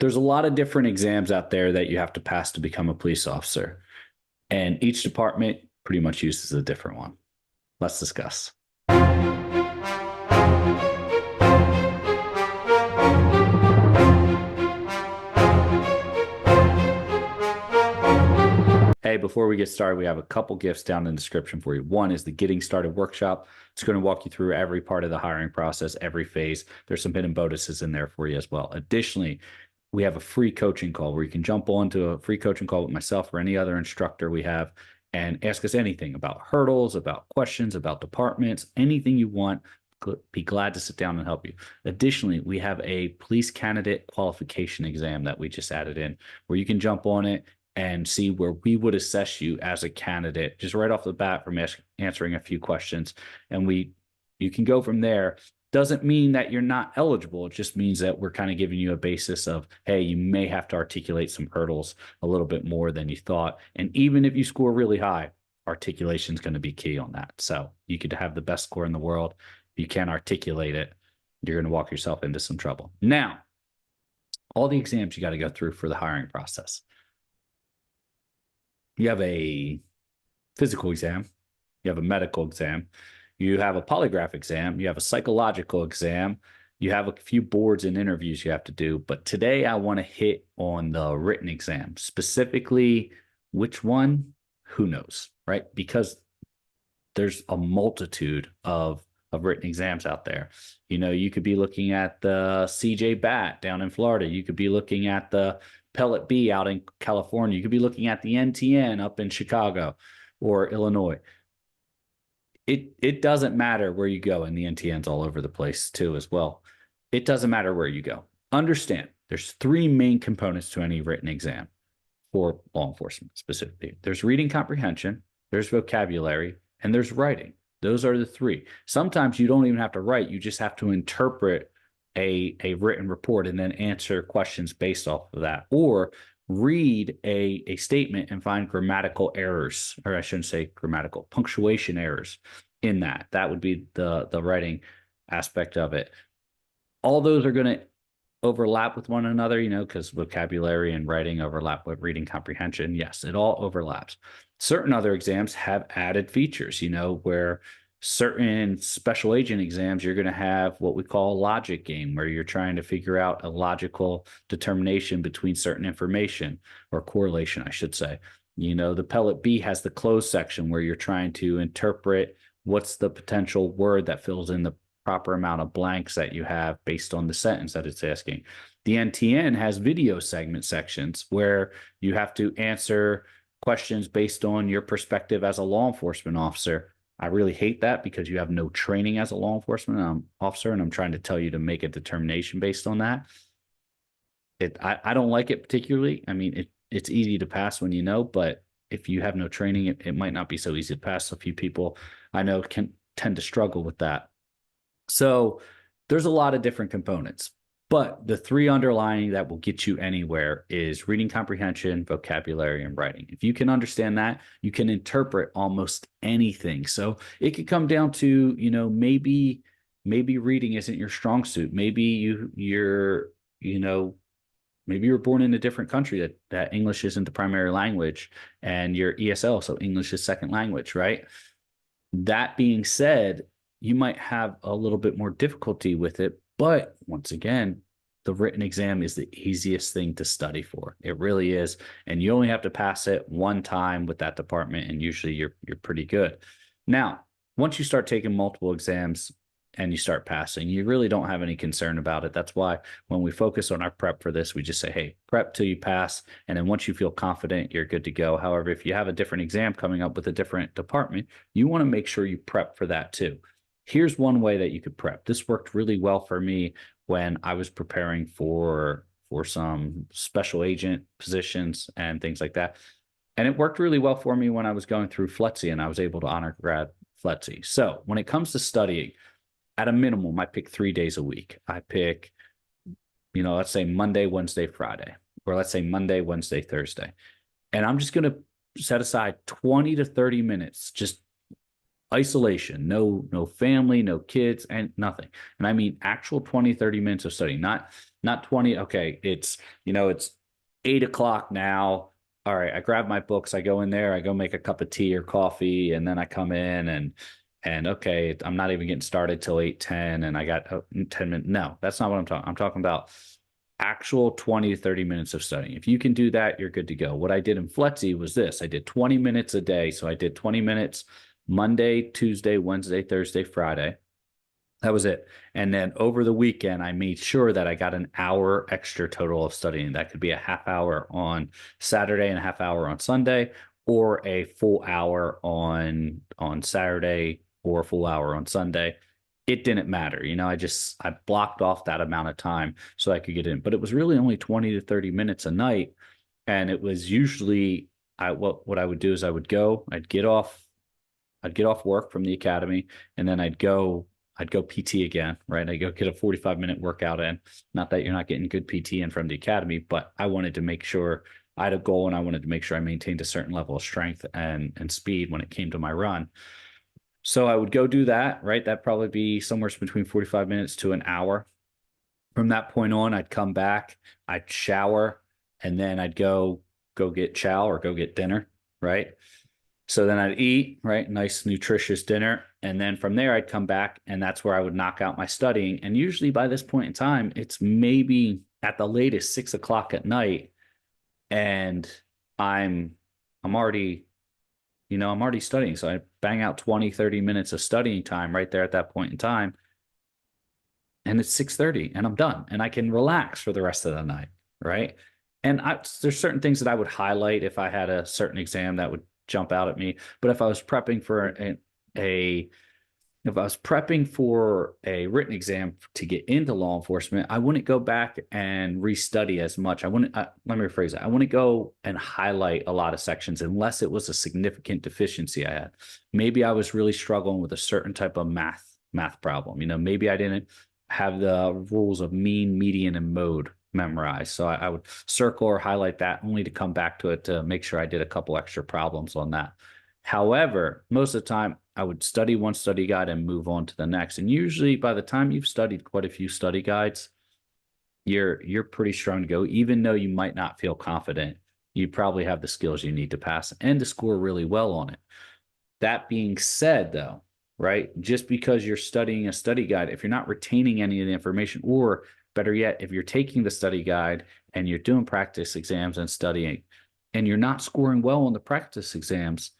There's a lot of different exams out there that you have to pass to become a police officer, and each department pretty much uses a different one. Let's discuss. Hey, before we get started, we have a couple gifts down in the description for you. One is the Getting Started workshop. It's going to walk you through every part of the hiring process, every phase. There's some hidden bonuses in there for you as well. Additionally, we have a free coaching call where you can jump onto a free coaching call with myself or any other instructor we have and ask us anything about hurdles, about questions, about departments, anything you want. Be glad to sit down and help you. Additionally, we have a police candidate qualification exam that we just added in where you can jump on it and see where we would assess you as a candidate just right off the bat from answering a few questions. And you can go from there. Doesn't mean that you're not eligible. It just means that we're kind of giving you a basis of, hey, you may have to articulate some hurdles a little bit more than you thought. And even if you score really high, articulation is going to be key on that. So you could have the best score in the world. If you can't articulate it, you're going to walk yourself into some trouble. Now, all the exams you got to go through for the hiring process. You have a physical exam, you have a medical exam, you have a polygraph exam, you have a psychological exam, you have a few boards and interviews you have to do. But today I want to hit on the written exam. Specifically, which one? Who knows, right? Because there's a multitude of written exams out there. You know, you could be looking at the CJ BAT down in Florida. You could be looking at the Pellet B out in California. You could be looking at the NTN up in Chicago or Illinois. It doesn't matter where you go, and the NTN's all over the place too as well. It doesn't matter where you go. Understand, there's three main components to any written exam for law enforcement specifically. There's reading comprehension, there's vocabulary, and there's writing. Those are the three. Sometimes you don't even have to write. You just have to interpret a written report and then answer questions based off of that, or read a statement and find grammatical errors, or I shouldn't say grammatical, punctuation errors in that. That would be the writing aspect of it. All those are going to overlap with one another, you know, because vocabulary and writing overlap with reading comprehension. Yes, it all overlaps. Certain other exams have added features, you know, where certain special agent exams, you're going to have what we call a logic game, where you're trying to figure out a logical determination between certain information, or correlation, I should say. You know, the Pellet B has the closed section where you're trying to interpret what's the potential word that fills in the proper amount of blanks that you have based on the sentence that it's asking. The NTN has video segment sections where you have to answer questions based on your perspective as a law enforcement officer. I really hate that because you have no training as a law enforcement officer, and I'm trying to tell you to make a determination based on that. I don't like it particularly. I mean, it's easy to pass when you know, but if you have no training, it might not be so easy to pass. A few people I know can tend to struggle with that. So there's a lot of different components, but the three underlying that will get you anywhere is reading comprehension, vocabulary, and writing. If you can understand that, you can interpret almost anything. So it could come down to, you know, maybe reading isn't your strong suit. Maybe you're born in a different country that English isn't the primary language, and you're ESL, so English is second language, right? That being said, you might have a little bit more difficulty with it. But once again, the written exam is the easiest thing to study for. It really is. And you only have to pass it one time with that department, and usually you're pretty good. Now, once you start taking multiple exams and you start passing, you really don't have any concern about it. That's why when we focus on our prep for this, we just say, hey, prep till you pass. And then once you feel confident, you're good to go. However, if you have a different exam coming up with a different department, you want to make sure you prep for that too. Here's one way that you could prep. This worked really well for me when I was preparing for some special agent positions and things like that. And it worked really well for me when I was going through FLETC and I was able to honor grad FLETC. So when it comes to studying, at a minimum, I pick 3 days a week. I pick, you know, let's say Monday, Wednesday, Friday, or let's say Monday, Wednesday, Thursday. And I'm just going to set aside 20 to 30 minutes, just isolation, no family, no kids, and nothing. And I mean actual 20, 30 minutes of study, not not 20. Okay. It's 8 o'clock now. All right. I grab my books. I go in there. I go make a cup of tea or coffee. And then I come in and okay, I'm not even getting started till 8:10 and I got 10 minutes. No, that's not what I'm talking. I'm talking about actual 20 to 30 minutes of studying. If you can do that, you're good to go. What I did in Flexi was this. I did 20 minutes a day. So I did 20 minutes Monday, Tuesday, Wednesday, Thursday, Friday. That was it. And then over the weekend, I made sure that I got an hour extra total of studying. That could be a half hour on Saturday and a half hour on Sunday, or a full hour on Saturday or a full hour on Sunday. It didn't matter. I blocked off that amount of time so I could get in. But it was really only 20 to 30 minutes a night. And it was usually what I would do is I'd get off work from the academy, and then I'd go PT again, right? I go get a 45-minute workout in. Not that you're not getting good PT in from the academy, but I wanted to make sure I had a goal and I wanted to make sure I maintained a certain level of strength and speed when it came to my run. So I would go do that, right? That'd probably be somewhere between 45 minutes to an hour. From that point on, I'd come back, I'd shower, and then I'd go get chow or go get dinner, right? So then I'd eat, right? Nice, nutritious dinner. And then from there, I'd come back, and that's where I would knock out my studying. And usually by this point in time, it's maybe at the latest 6 o'clock at night. And I'm already, I'm already studying. So I bang out 20, 30 minutes of studying time right there at that point in time. And it's 6:30 and I'm done and I can relax for the rest of the night. Right. And there's certain things that I would highlight if I had a certain exam that would jump out at me. But if I was prepping for if I was prepping for a written exam to get into law enforcement, I wouldn't go back and restudy as much. Let me rephrase that. I wouldn't go and highlight a lot of sections unless it was a significant deficiency I had. Maybe I was really struggling with a certain type of math problem. Maybe I didn't have the rules of mean, median, and mode memorized. So I would circle or highlight that only to come back to it to make sure I did a couple extra problems on that. However, most of the time I would study one study guide and move on to the next. And usually by the time you've studied quite a few study guides, you're pretty strong to go. Even though you might not feel confident, you probably have the skills you need to pass and to score really well on it. That being said, though, right, just because you're studying a study guide, if you're not retaining any of the information, or better yet, if you're taking the study guide and you're doing practice exams and studying and you're not scoring well on the practice exams,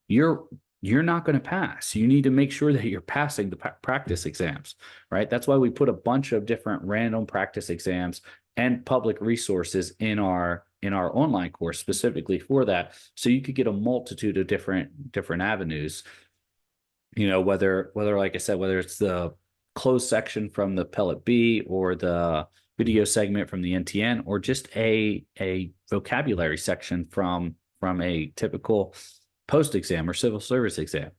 you're not going to pass. You need to make sure that you're passing the practice exams, right? That's why we put a bunch of different random practice exams and public resources in our online course specifically for that. So you could get a multitude of different avenues, whether like I said, whether it's the closed section from the Pellet B or the video segment from the NTN, or just a vocabulary section from a typical post exam or civil service exam.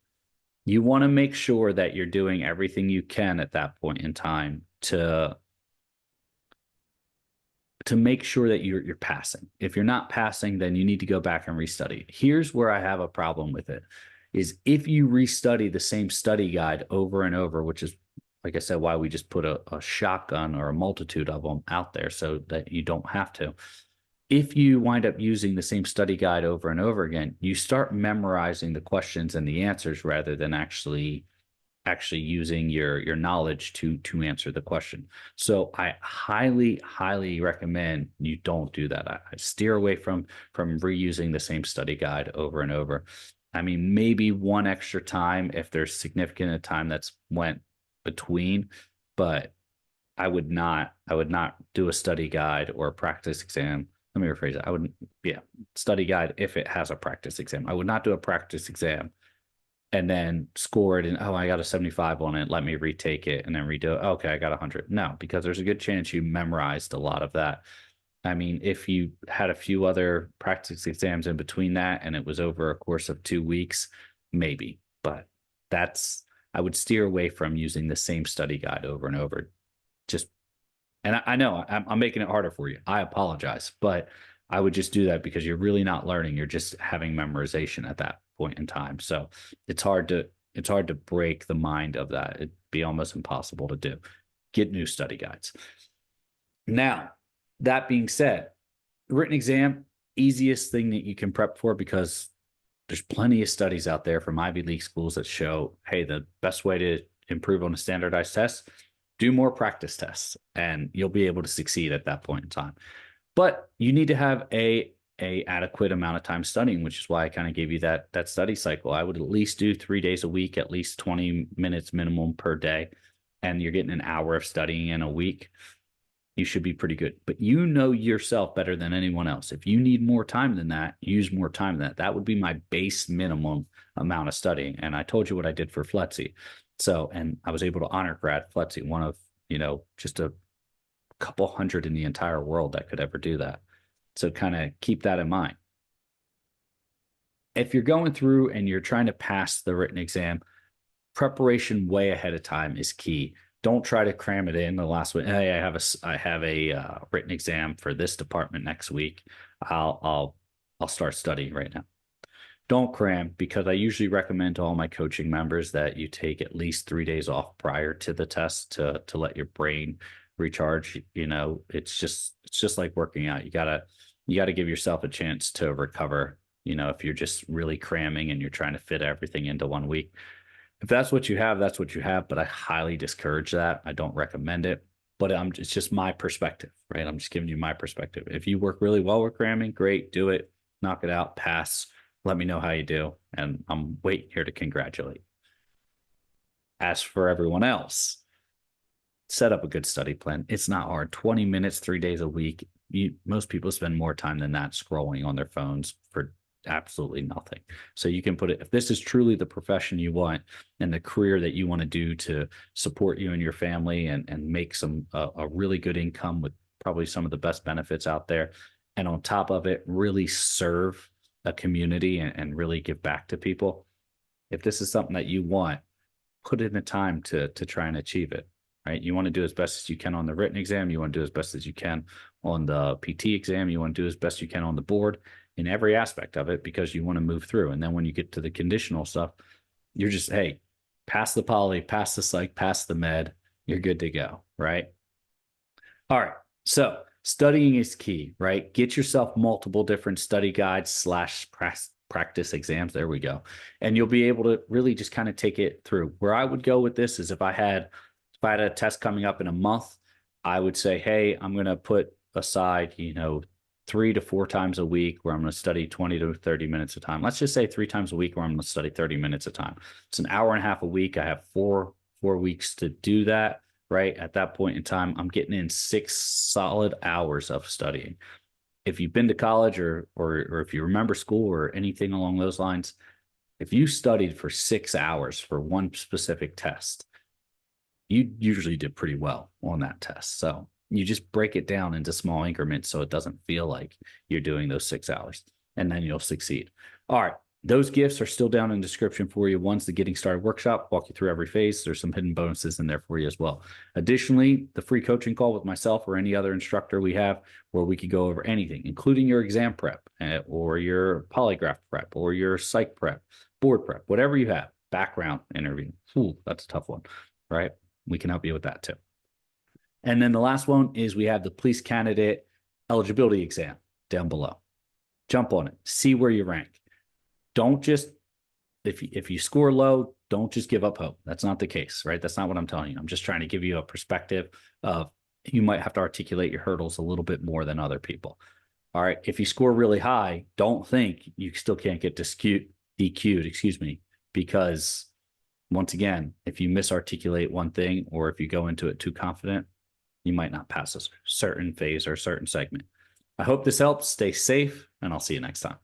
You want to make sure that you're doing everything you can at that point in time to make sure that you're passing. If you're not passing, then you need to go back and restudy. Here's where I have a problem with it, is if you restudy the same study guide over and over, which is, like I said, why we just put a shotgun or a multitude of them out there so that you don't have to. If you wind up using the same study guide over and over again, you start memorizing the questions and the answers rather than actually using your knowledge to answer the question. So I highly recommend you don't do that. I steer away from reusing the same study guide over and over. I mean, maybe one extra time if there's significant time that's went between, but I would not do a study guide or a practice exam. Let me rephrase it. I wouldn't, study guide if it has a practice exam. I would not do a practice exam and then score it and, oh, I got a 75 on it. Let me retake it and then redo it. Okay, I got 100. No, because there's a good chance you memorized a lot of that. I mean, if you had a few other practice exams in between that and it was over a course of 2 weeks, maybe. But I would steer away from using the same study guide over and over. And I know I'm making it harder for you. I apologize, but I would just do that because you're really not learning. You're just having memorization at that point in time. So it's hard to break the mind of that. It'd be almost impossible to do. Get new study guides. Now, that being said, written exam, easiest thing that you can prep for, because there's plenty of studies out there from Ivy League schools that show, hey, the best way to improve on a standardized test, do more practice tests, and you'll be able to succeed at that point in time. But you need to have a adequate amount of time studying, which is why I kind of gave you that study cycle. I would at least do 3 days a week, at least 20 minutes minimum per day, and you're getting an hour of studying in a week. You should be pretty good. But you know yourself better than anyone else. If you need more time than that, use more time than that. That would be my base minimum amount of studying. And I told you what I did for FLETC. So, and I was able to honor grad FLETC, one of, just a couple hundred in the entire world that could ever do that. So kind of keep that in mind. If you're going through and you're trying to pass the written exam, preparation way ahead of time is key. Don't try to cram it in the last week. Hey, I have a written exam for this department next week. I'll start studying right now. Don't cram, because I usually recommend to all my coaching members that you take at least 3 days off prior to the test to let your brain recharge. It's just like working out. You gotta give yourself a chance to recover. If you're just really cramming and you're trying to fit everything into 1 week. If that's what you have, that's what you have. But I highly discourage that. I don't recommend it. But it's just my perspective, right? I'm just giving you my perspective. If you work really well with cramming, great, do it, knock it out, pass. Let me know how you do. And I'm waiting here to congratulate. As for everyone else, set up a good study plan. It's not hard. 20 minutes, 3 days a week. Most people spend more time than that scrolling on their phones for absolutely nothing. So you can put it, if this is truly the profession you want and the career that you want to do to support you and your family and make a really good income with probably some of the best benefits out there, and on top of it, really serve a community and really give back to people. If this is something that you want, put in the time to try and achieve it, right? You want to do as best as you can on the written exam. You want to do as best as you can on the PT exam. You want to do as best you can on the board, in every aspect of it, because you want to move through. And then when you get to the conditional stuff, you're just, hey, pass the poly, pass the psych, pass the med, you're good to go, right? All right. So studying is key, right? Get yourself multiple different study guides / practice exams. There we go. And you'll be able to really just kind of take it through. Where I would go with this is if I had a test coming up in a month, I would say, hey, I'm going to put aside, 3 to 4 times a week where I'm going to study 20 to 30 minutes a time. Let's just say 3 times a week where I'm going to study 30 minutes a time. It's an hour and a half a week. I have four weeks to do that, right? At that point in time, I'm getting in 6 solid hours of studying. If you've been to college or if you remember school or anything along those lines, if you studied for 6 hours for one specific test, you usually did pretty well on that test. So you just break it down into small increments so it doesn't feel like you're doing those 6 hours, and then you'll succeed. All right. Those gifts are still down in the description for you. One's the Getting Started workshop, walk you through every phase. There's some hidden bonuses in there for you as well. Additionally, the free coaching call with myself or any other instructor we have, where we could go over anything, including your exam prep or your polygraph prep or your psych prep, board prep, whatever you have, background interview. Ooh, that's a tough one, right? We can help you with that too. And then the last one is we have the police candidate eligibility exam down below. Jump on it. See where you rank. Don't just, if you score low, don't just give up hope. That's not the case, right? That's not what I'm telling you. I'm just trying to give you a perspective of you might have to articulate your hurdles a little bit more than other people. All right. If you score really high, don't think you still can't get DQ'd, because once again, if you misarticulate one thing or if you go into it too confident, you might not pass a certain phase or a certain segment. I hope this helps. Stay safe, and I'll see you next time.